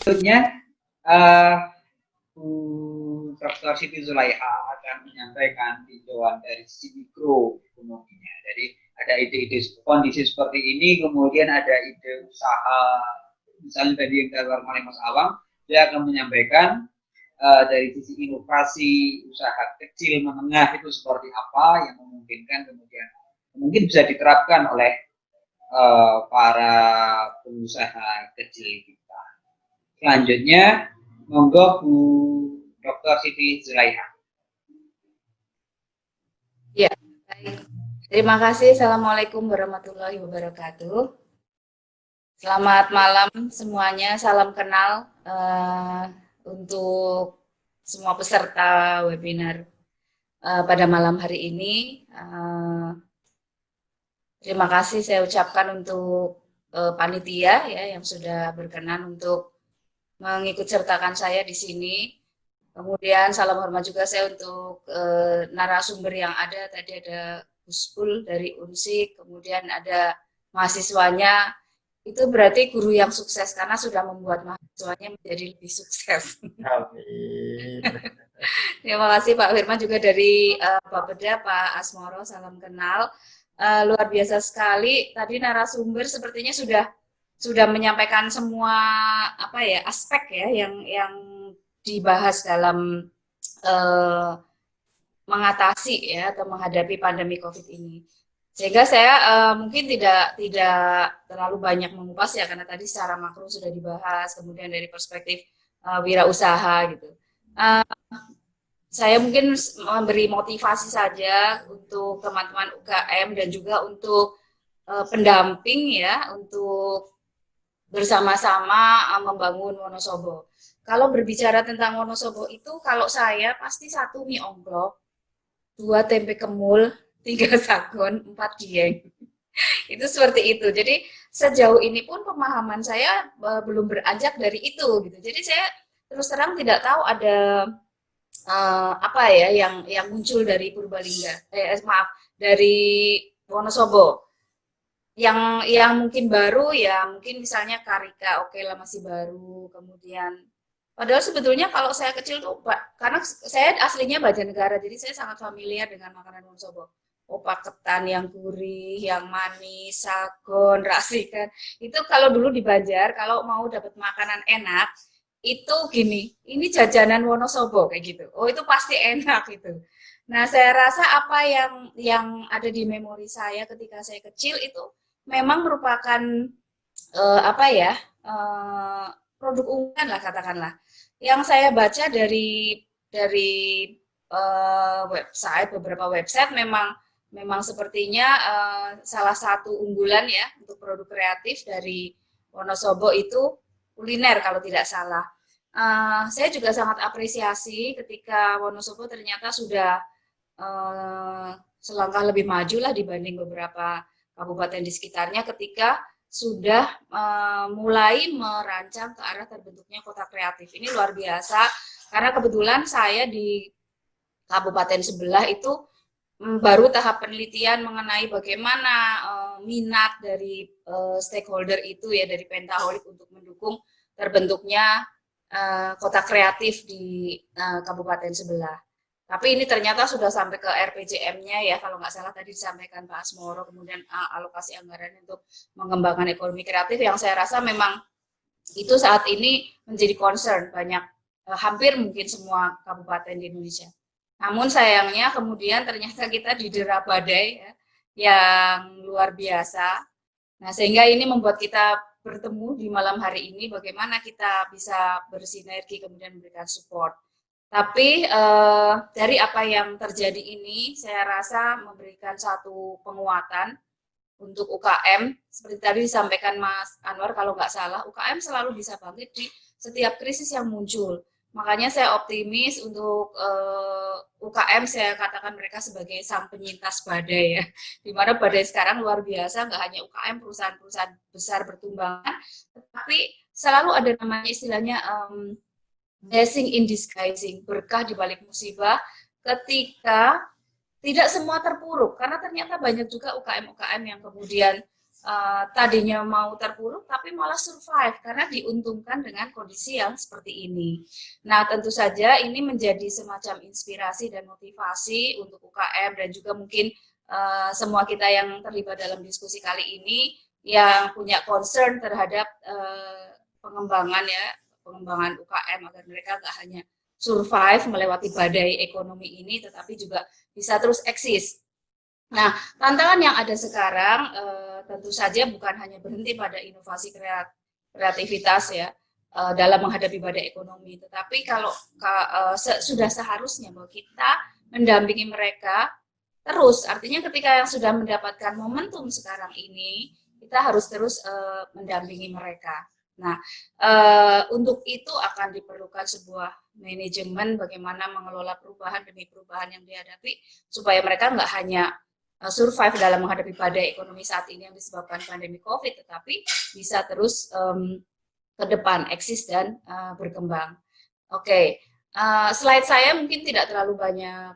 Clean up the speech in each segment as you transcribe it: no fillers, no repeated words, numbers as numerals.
Selanjutnya, Bu Dr. Siti Zulaiha akan menyampaikan tinjauan dari sisi mikro ekonominya. Jadi ada ide-ide kondisi seperti ini, kemudian ada ide usaha, misalnya tadi yang dilakukan oleh Mas Awang, dia akan menyampaikan dari sisi inovasi usaha kecil menengah itu seperti apa yang memungkinkan kemudian mungkin bisa diterapkan oleh para pengusaha kecil kita. Selanjutnya, monggo Bu Dr. Siti Zulaiha. Ya, baik. Terima kasih. Assalamualaikum warahmatullahi wabarakatuh. Selamat malam semuanya. Salam kenal untuk semua peserta webinar pada malam hari ini. Terima kasih saya ucapkan untuk panitia ya yang sudah berkenan untuk mengikut sertakan saya di sini. Kemudian salam hormat juga saya untuk narasumber yang ada. Tadi ada Guspul dari Unsik, kemudian ada mahasiswanya. Itu berarti guru yang sukses karena sudah membuat mahasiswanya menjadi lebih sukses. Amin. Terima kasih Pak Firman juga dari Bapeda, Pak Asmoro, salam kenal. Luar biasa sekali. Tadi narasumber sepertinya sudah menyampaikan semua apa ya aspek ya yang dibahas dalam mengatasi ya atau menghadapi pandemi COVID ini. Sehingga saya mungkin tidak terlalu banyak mengupas ya karena tadi secara makro sudah dibahas, kemudian dari perspektif wirausaha gitu. Saya mungkin memberi motivasi saja untuk teman-teman UKM dan juga untuk pendamping ya untuk bersama-sama membangun Wonosobo. Kalau berbicara tentang Wonosobo itu, kalau saya pasti 1 mie ongklok, 2 tempe kemul, 3 sagon, 4 dieng. Itu seperti itu. Jadi sejauh ini pun pemahaman saya belum beranjak dari itu gitu. Jadi saya terus terang tidak tahu ada apa ya yang muncul dari Purbalingga. Dari Wonosobo. Yang mungkin baru ya mungkin misalnya Karika, oke lah masih baru. Kemudian padahal sebetulnya kalau saya kecil tuh karena saya aslinya Banjarnegara jadi saya sangat familiar dengan makanan Wonosobo. Opak ketan yang gurih, yang manis, sagon, racikan. Itu kalau dulu di Banjar kalau mau dapat makanan enak itu gini, ini jajanan Wonosobo kayak gitu. Oh itu pasti enak itu. Nah saya rasa apa yang ada di memori saya ketika saya kecil itu memang merupakan apa ya produk unggulan lah katakanlah. Yang saya baca dari website beberapa website memang sepertinya salah satu unggulan ya untuk produk kreatif dari Wonosobo itu kuliner kalau tidak salah. Saya juga sangat apresiasi ketika Wonosobo ternyata sudah selangkah lebih maju lah dibanding beberapa kabupaten di sekitarnya ketika sudah mulai merancang ke arah terbentuknya kota kreatif. Ini luar biasa karena kebetulan saya di kabupaten sebelah itu baru tahap penelitian mengenai bagaimana minat dari stakeholder itu ya dari Pentaholik untuk mendukung terbentuknya kota kreatif di kabupaten sebelah. Tapi ini ternyata sudah sampai ke RPJM-nya ya, kalau nggak salah tadi disampaikan Pak Asmoro, kemudian alokasi anggaran untuk mengembangkan ekonomi kreatif yang saya rasa memang itu saat ini menjadi concern banyak, hampir mungkin semua kabupaten di Indonesia. Namun sayangnya kemudian ternyata kita didera badai ya, yang luar biasa. Nah sehingga ini membuat kita bertemu di malam hari ini bagaimana kita bisa bersinergi kemudian memberikan support. Tapi dari apa yang terjadi ini, saya rasa memberikan satu penguatan untuk UKM. Seperti tadi disampaikan Mas Anwar, kalau nggak salah, UKM selalu bisa bangkit di setiap krisis yang muncul. Makanya saya optimis untuk UKM, saya katakan mereka sebagai sang penyintas badai ya. Di mana badai sekarang luar biasa, nggak hanya UKM, perusahaan-perusahaan besar bertumbangan, tetapi selalu ada namanya istilahnya blessing in disguising, berkah di balik musibah ketika tidak semua terpuruk karena ternyata banyak juga UKM-UKM yang kemudian tadinya mau terpuruk tapi malah survive karena diuntungkan dengan kondisi yang seperti ini. Nah, tentu saja ini menjadi semacam inspirasi dan motivasi untuk UKM dan juga mungkin semua kita yang terlibat dalam diskusi kali ini yang punya concern terhadap pengembangan UKM agar mereka nggak hanya survive melewati badai ekonomi ini, tetapi juga bisa terus eksis. Nah, tantangan yang ada sekarang tentu saja bukan hanya berhenti pada inovasi kreativitas ya dalam menghadapi badai ekonomi, tetapi kalau sudah seharusnya bahwa kita mendampingi mereka terus, artinya ketika yang sudah mendapatkan momentum sekarang ini, kita harus terus mendampingi mereka. Nah, untuk itu akan diperlukan sebuah manajemen bagaimana mengelola perubahan demi perubahan yang dihadapi, supaya mereka nggak hanya survive dalam menghadapi badai ekonomi saat ini yang disebabkan pandemi COVID, tetapi bisa terus ke depan eksis dan berkembang. Oke. Slide saya mungkin tidak terlalu banyak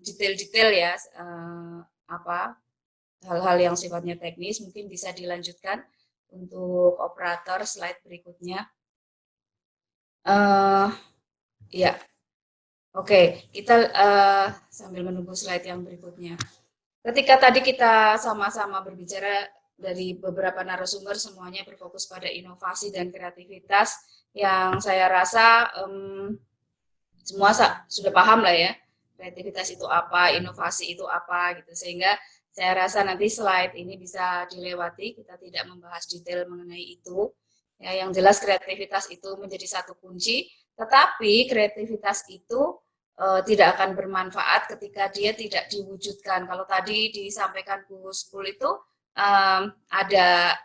detail-detail ya, hal-hal yang sifatnya teknis, mungkin bisa dilanjutkan untuk operator slide berikutnya. Ya, oke, kita sambil menunggu slide yang berikutnya. Ketika tadi kita sama-sama berbicara dari beberapa narasumber, semuanya berfokus pada inovasi dan kreativitas yang saya rasa semua sudah paham lah ya, kreativitas itu apa, inovasi itu apa gitu, sehingga saya rasa nanti slide ini bisa dilewati, kita tidak membahas detail mengenai itu. Ya, yang jelas kreativitas itu menjadi satu kunci, tetapi kreativitas itu tidak akan bermanfaat ketika dia tidak diwujudkan. Kalau tadi disampaikan Bu Spul itu ada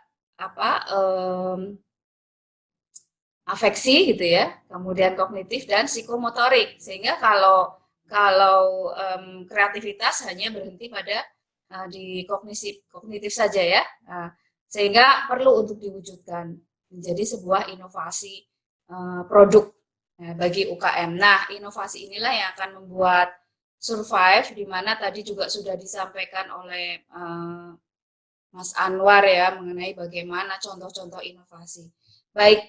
afeksi gitu ya, kemudian kognitif dan psikomotorik. Sehingga kalau kreativitas hanya berhenti pada di kognitif saja ya, sehingga perlu untuk diwujudkan menjadi sebuah inovasi produk bagi UKM. Nah, inovasi inilah yang akan membuat survive, di mana tadi juga sudah disampaikan oleh Mas Anwar ya mengenai bagaimana contoh-contoh inovasi. Baik,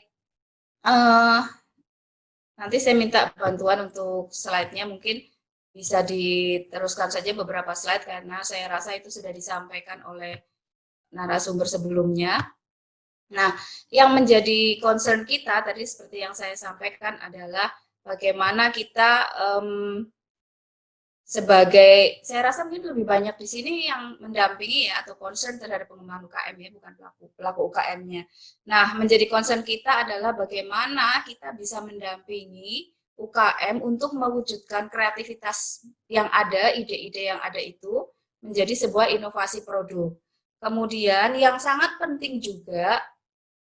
nanti saya minta bantuan untuk slide-nya, mungkin bisa diteruskan saja beberapa slide karena saya rasa itu sudah disampaikan oleh narasumber sebelumnya. Nah, yang menjadi concern kita tadi seperti yang saya sampaikan adalah bagaimana kita saya rasa mungkin lebih banyak di sini yang mendampingi ya atau concern terhadap pengembangan UKM ya, bukan pelaku UKM-nya. Nah, menjadi concern kita adalah bagaimana kita bisa mendampingi UKM untuk mewujudkan kreativitas yang ada, ide-ide yang ada itu menjadi sebuah inovasi produk. Kemudian yang sangat penting juga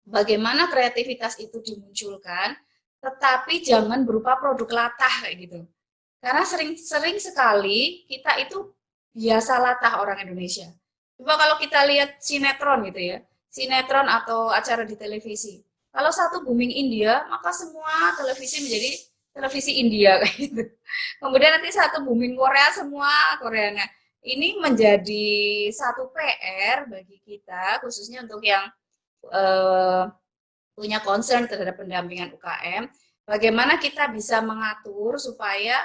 bagaimana kreativitas itu dimunculkan, tetapi jangan berupa produk latah kayak gitu. Karena sering sekali kita itu biasa latah orang Indonesia. Coba kalau kita lihat sinetron gitu ya, sinetron atau acara di televisi. Kalau satu booming India, maka semua televisi menjadi televisi India kayak gitu. Kemudian nanti satu booming Korea, semua Korea. Nah, ini menjadi satu PR bagi kita, khususnya untuk yang punya concern terhadap pendampingan UKM. Bagaimana kita bisa mengatur supaya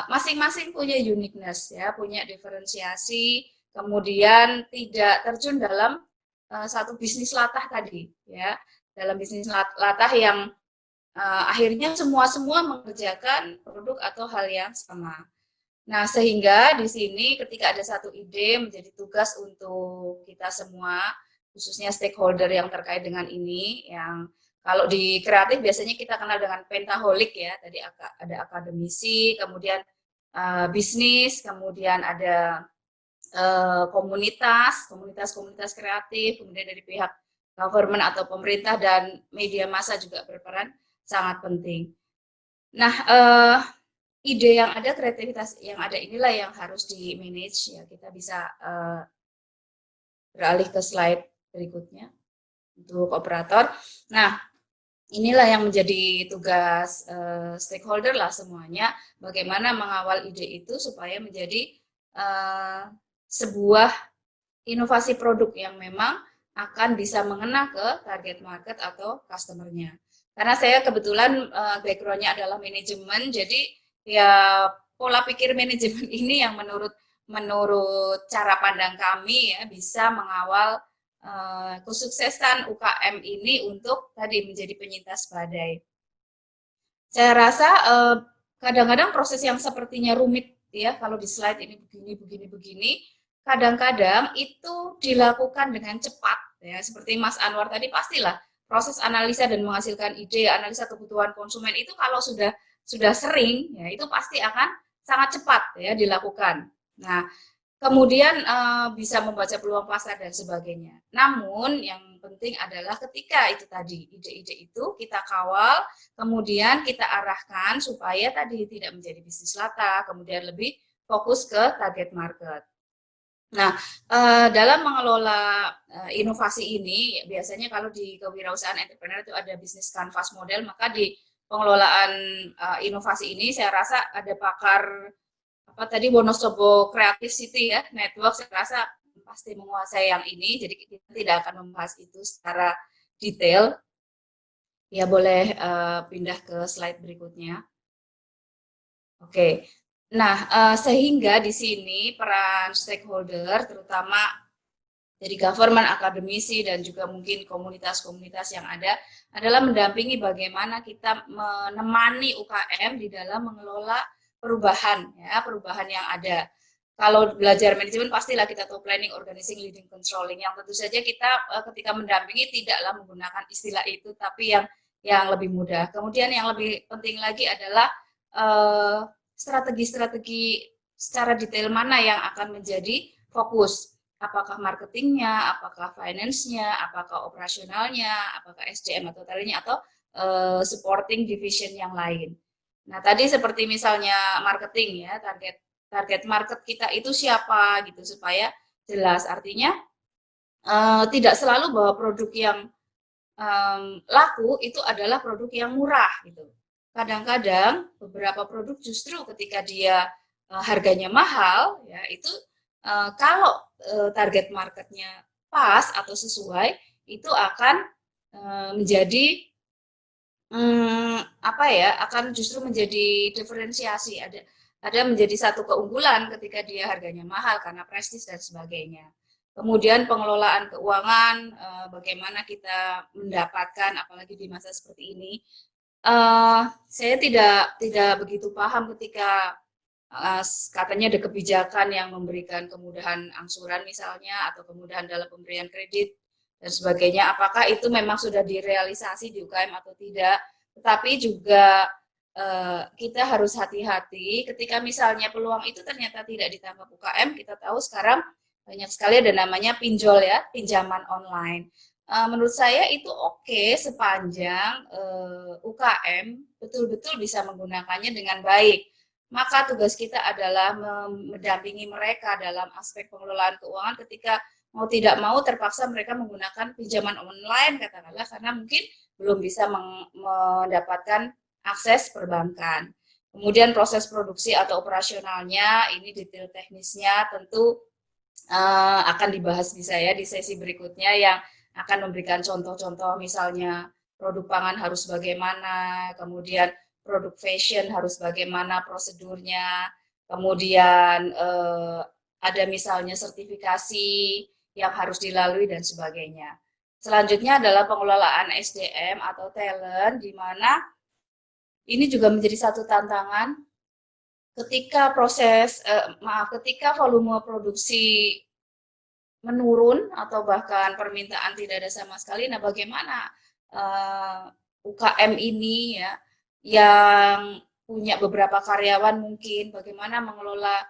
masing-masing punya uniqueness ya, punya diferensiasi, kemudian tidak terjun dalam satu bisnis latah tadi ya, dalam bisnis latah yang akhirnya semua mengerjakan produk atau hal yang sama. Nah, sehingga di sini ketika ada satu ide menjadi tugas untuk kita semua, khususnya stakeholder yang terkait dengan ini, yang kalau di kreatif biasanya kita kenal dengan pentaholic ya, tadi ada akademisi, kemudian bisnis, kemudian ada komunitas kreatif, kemudian dari pihak government atau pemerintah dan media massa juga berperan sangat penting. Nah, ide yang ada, kreativitas yang ada inilah yang harus di manage ya. Kita bisa beralih ke slide berikutnya untuk operator. Nah, inilah yang menjadi tugas stakeholder lah semuanya, bagaimana mengawal ide itu supaya menjadi sebuah inovasi produk yang memang akan bisa mengena ke target market atau customer-nya. Karena saya kebetulan background-nya adalah manajemen, jadi ya pola pikir manajemen ini yang menurut cara pandang kami ya bisa mengawal kesuksesan UKM ini untuk tadi menjadi penyintas badai. Saya rasa kadang-kadang proses yang sepertinya rumit ya, kalau di slide ini begini, kadang-kadang itu dilakukan dengan cepat ya, seperti Mas Anwar tadi, pastilah proses analisa dan menghasilkan ide, analisa kebutuhan konsumen itu kalau sudah sering ya, itu pasti akan sangat cepat ya dilakukan. Nah, kemudian bisa membaca peluang pasar dan sebagainya. Namun yang penting adalah ketika itu tadi ide-ide itu kita kawal, kemudian kita arahkan supaya tadi tidak menjadi bisnis lata, kemudian lebih fokus ke target market. Nah, dalam mengelola inovasi ini, biasanya kalau di kewirausahaan entrepreneur itu ada bisnis canvas model, maka di pengelolaan inovasi ini saya rasa ada pakar apa tadi Wonosobo Creative City ya network, saya rasa pasti menguasai yang ini, jadi kita tidak akan membahas itu secara detail. Ya boleh pindah ke slide berikutnya. Oke, nah sehingga di sini peran stakeholder terutama dari government, akademisi, dan juga mungkin komunitas-komunitas yang ada adalah mendampingi bagaimana kita menemani UKM di dalam mengelola perubahan ya, perubahan yang ada. Kalau belajar manajemen pastilah kita tahu planning, organizing, leading, controlling, yang tentu saja kita ketika mendampingi tidaklah menggunakan istilah itu, tapi yang lebih mudah. Kemudian yang lebih penting lagi adalah strategi-strategi secara detail mana yang akan menjadi fokus. Apakah marketingnya, apakah finance-nya, apakah operasionalnya, apakah SDM atau talentnya, atau supporting division yang lain. Nah, tadi seperti misalnya marketing ya, target market kita itu siapa gitu, supaya jelas. Artinya tidak selalu bahwa produk yang laku itu adalah produk yang murah gitu. Kadang-kadang beberapa produk justru ketika dia harganya mahal ya, itu kalau target marketnya pas atau sesuai, itu akan menjadi apa ya, akan justru menjadi diferensiasi, ada menjadi satu keunggulan ketika dia harganya mahal karena prestis dan sebagainya. Kemudian pengelolaan keuangan, bagaimana kita mendapatkan, apalagi di masa seperti ini. Saya tidak begitu paham ketika katanya ada kebijakan yang memberikan kemudahan angsuran misalnya, atau kemudahan dalam pemberian kredit dan sebagainya. Apakah itu memang sudah direalisasi di UKM atau tidak? Tetapi juga kita harus hati-hati ketika misalnya peluang itu ternyata tidak ditangkap UKM. Kita tahu sekarang banyak sekali ada namanya pinjol ya, pinjaman online. Menurut saya itu oke sepanjang UKM betul-betul bisa menggunakannya dengan baik. Maka tugas kita adalah mendampingi mereka dalam aspek pengelolaan keuangan ketika mau tidak mau terpaksa mereka menggunakan pinjaman online katakanlah karena mungkin belum bisa mendapatkan akses perbankan. Kemudian proses produksi atau operasionalnya, ini detail teknisnya tentu akan dibahas di saya di sesi berikutnya yang akan memberikan contoh-contoh, misalnya produk pangan harus bagaimana, kemudian produk fashion harus bagaimana prosedurnya, kemudian ada misalnya sertifikasi yang harus dilalui dan sebagainya. Selanjutnya adalah pengelolaan SDM atau talent, di mana ini juga menjadi satu tantangan ketika ketika volume produksi menurun atau bahkan permintaan tidak ada sama sekali. Nah, bagaimana UKM ini ya yang punya beberapa karyawan mungkin bagaimana mengelola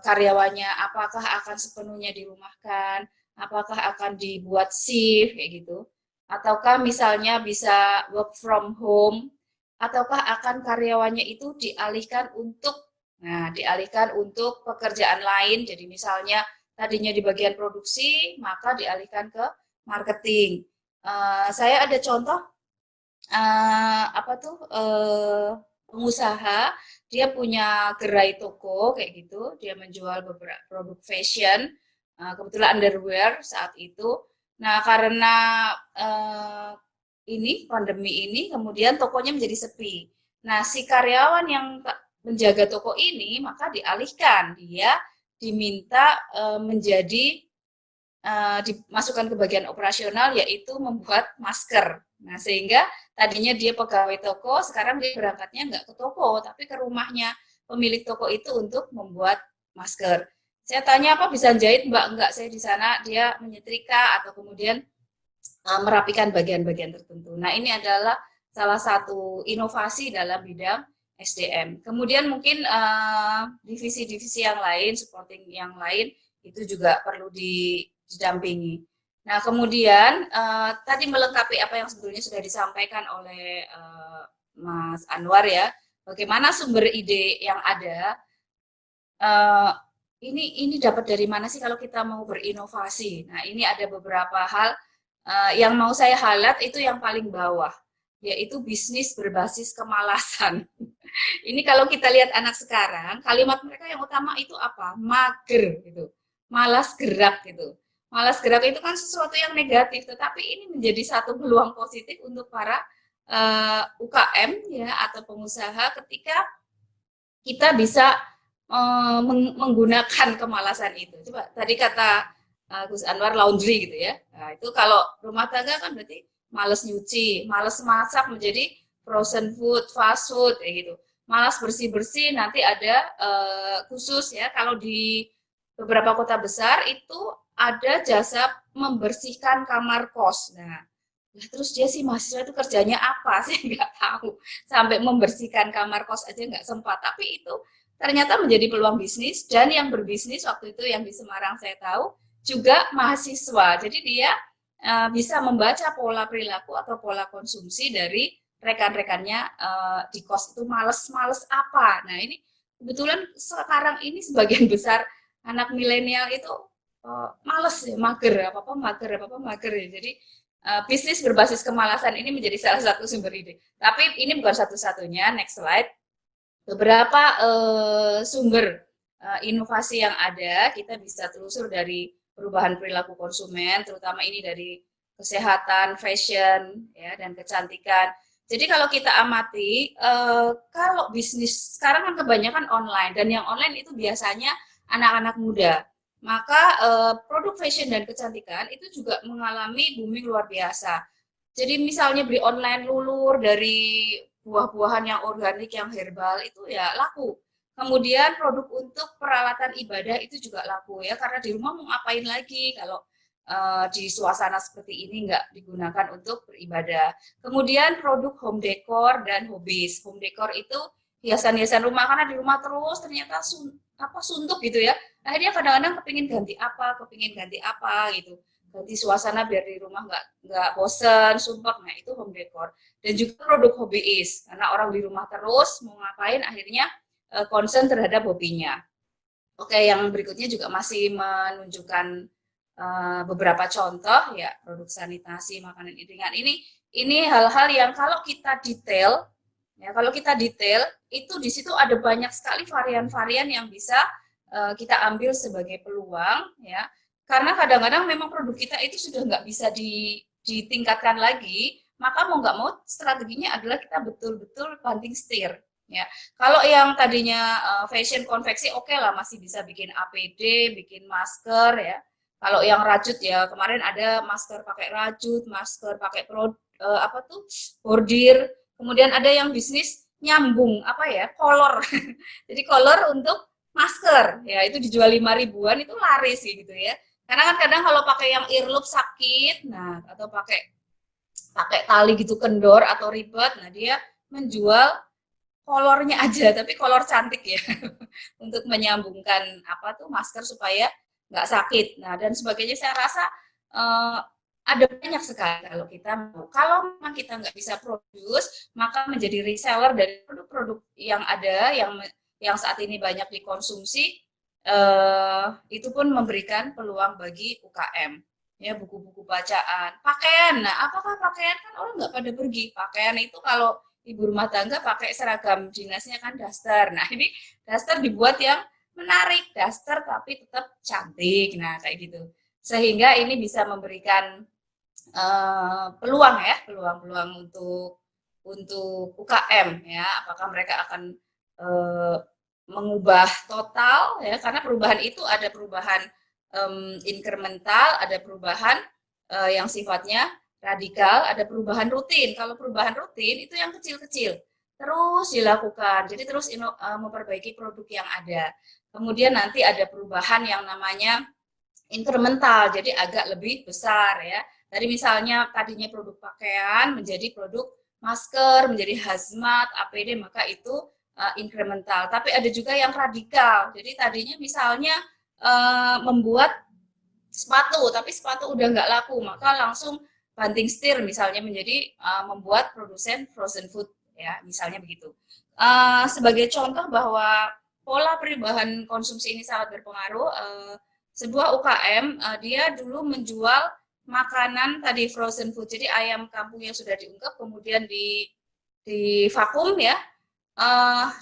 karyawannya, apakah akan sepenuhnya dirumahkan, apakah akan dibuat shift kayak gitu, ataukah misalnya bisa work from home, ataukah akan karyawannya itu dialihkan untuk pekerjaan lain. Jadi misalnya tadinya di bagian produksi, maka dialihkan ke marketing. Saya ada contoh pengusaha, dia punya gerai toko kayak gitu, dia menjual beberapa produk fashion, kebetulan underwear saat itu. Nah, karena ini pandemi ini, kemudian tokonya menjadi sepi. Nah, si karyawan yang menjaga toko ini maka dialihkan, dia diminta menjadi dimasukkan ke bagian operasional, yaitu membuat masker. Nah, sehingga tadinya dia pegawai toko, sekarang dia berangkatnya nggak ke toko, tapi ke rumahnya pemilik toko itu untuk membuat masker. Saya tanya, apa bisa jahit Mbak? Enggak, saya di sana dia menyetrika atau kemudian merapikan bagian-bagian tertentu. Nah, ini adalah salah satu inovasi dalam bidang SDM. Kemudian mungkin divisi-divisi yang lain, supporting yang lain, itu juga perlu didampingi. Nah, kemudian tadi melengkapi apa yang sebetulnya sudah disampaikan oleh Mas Anwar ya, bagaimana sumber ide yang ada, ini dapat dari mana sih kalau kita mau berinovasi. Nah, ini ada beberapa hal yang mau saya highlight itu yang paling bawah, yaitu bisnis berbasis kemalasan. Ini kalau kita lihat anak sekarang, kalimat mereka yang utama itu apa? Mager gitu, malas gerak gitu. Malas gerak itu kan sesuatu yang negatif, tetapi ini menjadi satu peluang positif untuk para UKM ya atau pengusaha ketika kita bisa menggunakan kemalasan itu. Coba tadi kata Gus Anwar laundry gitu ya. Nah, itu kalau rumah tangga kan berarti males nyuci, males masak menjadi frozen food, fast food kayak gitu. Malas bersih-bersih nanti ada khusus ya kalau di beberapa kota besar itu ada jasa membersihkan kamar kos. Nah, terus dia sih mahasiswa itu kerjanya apa? Saya nggak tahu. Sampai membersihkan kamar kos aja nggak sempat. Tapi itu ternyata menjadi peluang bisnis, dan yang berbisnis waktu itu yang di Semarang saya tahu juga mahasiswa. Jadi dia bisa membaca pola perilaku atau pola konsumsi dari rekan-rekannya di kos itu males-males apa. Nah, ini kebetulan sekarang ini sebagian besar anak milenial itu males ya, mager apa-apa mager ya. Jadi bisnis berbasis kemalasan ini menjadi salah satu sumber ide. Tapi ini bukan satu-satunya. Next slide. Beberapa sumber inovasi yang ada kita bisa telusur dari perubahan perilaku konsumen, terutama ini dari kesehatan, fashion, ya, dan kecantikan. Jadi kalau kita amati, kalau bisnis sekarang kan kebanyakan online, dan yang online itu biasanya anak-anak muda. Maka produk fashion dan kecantikan itu juga mengalami booming luar biasa. Jadi misalnya beli online lulur dari buah-buahan yang organik, yang herbal itu ya laku. Kemudian produk untuk peralatan ibadah itu juga laku ya, karena di rumah mau ngapain lagi kalau di suasana seperti ini nggak digunakan untuk beribadah. Kemudian produk home decor dan hobbies. Home decor itu hiasan-hiasan rumah, karena di rumah terus ternyata suntuk gitu ya. Akhirnya kadang-kadang kepingin ganti apa gitu. Ganti suasana biar di rumah nggak bosen, sumpek. Nah, itu home decor. Dan juga produk hobbyis, karena orang di rumah terus mau ngapain, akhirnya concern terhadap hobinya. Oke, yang berikutnya juga masih menunjukkan beberapa contoh ya, produk sanitasi, makanan ringan. Ini hal-hal yang kalau kita detail itu di situ ada banyak sekali varian-varian yang bisa kita ambil sebagai peluang ya, karena kadang-kadang memang produk kita itu sudah nggak bisa ditingkatkan lagi, maka mau nggak mau strateginya adalah kita betul-betul banting setir ya. Kalau yang tadinya fashion konveksi oke lah, masih bisa bikin APD, bikin masker ya. Kalau yang rajut ya, kemarin ada masker pakai rajut, masker pakai bordir. Kemudian ada yang bisnis nyambung kolor. Jadi kolor untuk masker ya, itu dijual 5 ribuan, itu laris gitu ya. Karena kan kadang kalau pakai yang earlobe sakit, nah atau pakai tali gitu kendor atau ribet, nah dia menjual kolornya aja, tapi kolor cantik ya, untuk menyambungkan masker supaya nggak sakit. Nah, dan sebagainya. Saya rasa ada banyak sekali kalau kita mau. Kalau memang kita nggak bisa produce, maka menjadi reseller dari produk-produk yang ada, yang saat ini banyak dikonsumsi, itu pun memberikan peluang bagi UKM. Ya, buku-buku bacaan, pakaian. Nah, apakah pakaian, kan orang nggak pada pergi. Pakaian itu kalau ibu rumah tangga pakai seragam dinasnya kan daster. Nah, ini daster dibuat yang menarik, daster tapi tetap cantik. Nah, kayak gitu. Sehingga ini bisa memberikan peluang ya, peluang untuk UKM ya. Apakah mereka akan mengubah total ya, karena perubahan itu ada perubahan inkremental, ada perubahan yang sifatnya radikal, ada perubahan rutin. Kalau perubahan rutin itu yang kecil-kecil terus dilakukan, jadi terus memperbaiki produk yang ada. Kemudian nanti ada perubahan yang namanya inkremental, jadi agak lebih besar ya. Tadi misalnya tadinya produk pakaian menjadi produk masker, menjadi hazmat, APD, maka itu inkremental. Tapi ada juga yang radikal, jadi tadinya misalnya membuat sepatu, tapi sepatu udah nggak laku, maka langsung banting setir misalnya menjadi membuat produsen frozen food ya, misalnya begitu. Sebagai contoh bahwa pola perubahan konsumsi ini sangat berpengaruh. Sebuah UKM dia dulu menjual makanan tadi frozen food, jadi ayam kampung yang sudah diungkep kemudian di vakum ya,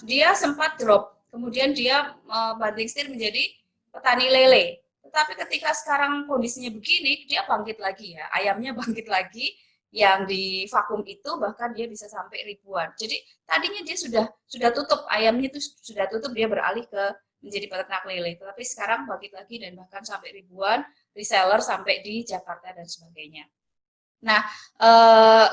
dia sempat drop, kemudian dia banting setir menjadi petani lele. Tetapi ketika sekarang kondisinya begini, dia bangkit lagi ya, ayamnya bangkit lagi, yang di vakum itu bahkan dia bisa sampai ribuan. Jadi tadinya dia sudah tutup, ayamnya itu sudah tutup, dia beralih ke menjadi peternak lele. Tetapi sekarang bangkit lagi dan bahkan sampai ribuan, reseller sampai di Jakarta dan sebagainya. Nah,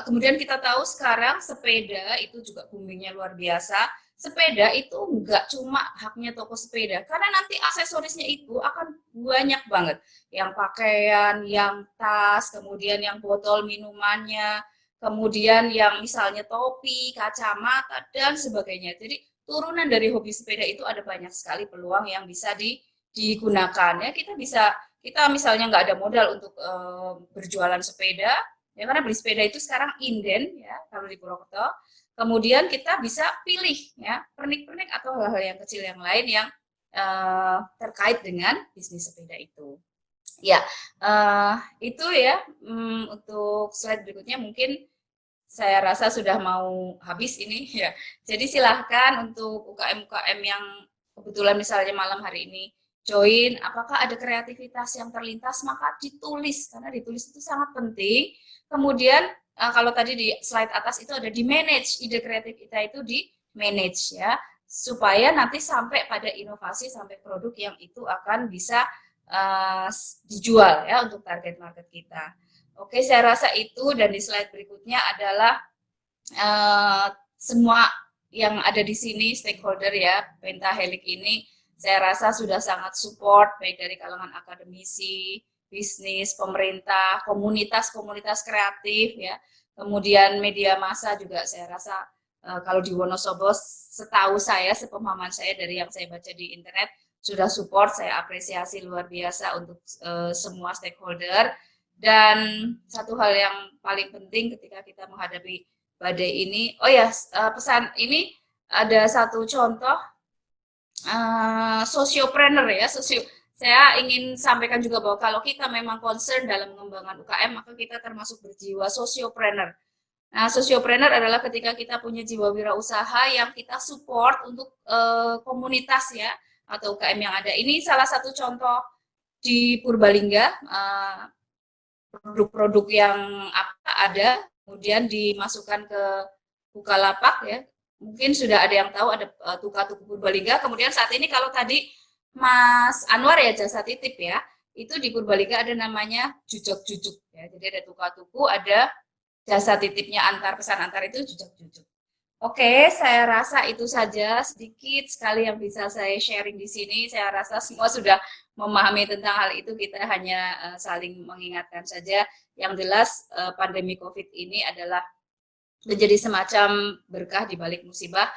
kemudian kita tahu sekarang sepeda itu juga boomingnya luar biasa. Sepeda itu nggak cuma haknya toko sepeda, karena nanti aksesorisnya itu akan banyak banget. Yang pakaian, yang tas, kemudian yang botol minumannya, kemudian yang misalnya topi, kacamata, dan sebagainya. Jadi turunan dari hobi sepeda itu ada banyak sekali peluang yang bisa digunakan. Ya, kita misalnya nggak ada modal untuk berjualan sepeda, ya karena beli sepeda itu sekarang inden ya kalau di Purwokerto. Kemudian kita bisa pilih ya pernik-pernik atau hal-hal yang kecil yang lain yang terkait dengan bisnis sepeda itu. Ya, itu ya untuk slide berikutnya mungkin saya rasa sudah mau habis ini ya. Jadi silahkan untuk UKM-UKM yang kebetulan misalnya malam hari ini join, apakah ada kreativitas yang terlintas, maka ditulis, karena ditulis itu sangat penting. Kemudian kalau tadi di slide atas itu ada di manage, ide kreatif kita itu di manage ya, supaya nanti sampai pada inovasi, sampai produk yang itu akan bisa dijual ya untuk target market kita. Oke, saya rasa itu, dan di slide berikutnya adalah semua yang ada di sini stakeholder ya, Pentahelix ini saya rasa sudah sangat support baik dari kalangan akademisi, bisnis, pemerintah, komunitas-komunitas kreatif ya, kemudian media massa juga. Saya rasa kalau di Wonosobo setahu saya, sepemahaman saya dari yang saya baca di internet sudah support. Saya apresiasi luar biasa untuk semua stakeholder. Dan satu hal yang paling penting ketika kita menghadapi badai ini, oh ya, pesan ini ada satu contoh sosiopreneur ya, saya ingin sampaikan juga bahwa kalau kita memang concern dalam mengembangkan UKM, maka kita termasuk berjiwa sosiopreneur. Nah, sosiopreneur adalah ketika kita punya jiwa wirausaha yang kita support untuk komunitas ya, atau UKM yang ada. Ini salah satu contoh di Purbalingga, produk-produk yang ada, kemudian dimasukkan ke Bukalapak ya. Mungkin sudah ada yang tahu ada Tuka-Tuku Purbalingga. Kemudian saat ini kalau tadi Mas Anwar ya jasa titip ya, itu di Purbalingga ada namanya Jujok-Jujuk ya. Jadi ada Tuka-Tuku, ada jasa titipnya antar pesan antar itu Jujok-Jujuk. Oke, saya rasa itu saja sedikit sekali yang bisa saya sharing di sini. Saya rasa semua sudah memahami tentang hal itu, kita hanya saling mengingatkan saja. Yang jelas pandemi COVID ini adalah menjadi semacam berkah di balik musibah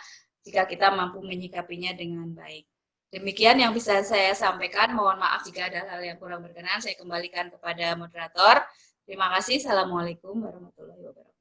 jika kita mampu menyikapinya dengan baik. Demikian yang bisa saya sampaikan. Mohon maaf jika ada hal yang kurang berkenan. Saya kembalikan kepada moderator. Terima kasih. Assalamualaikum warahmatullahi wabarakatuh.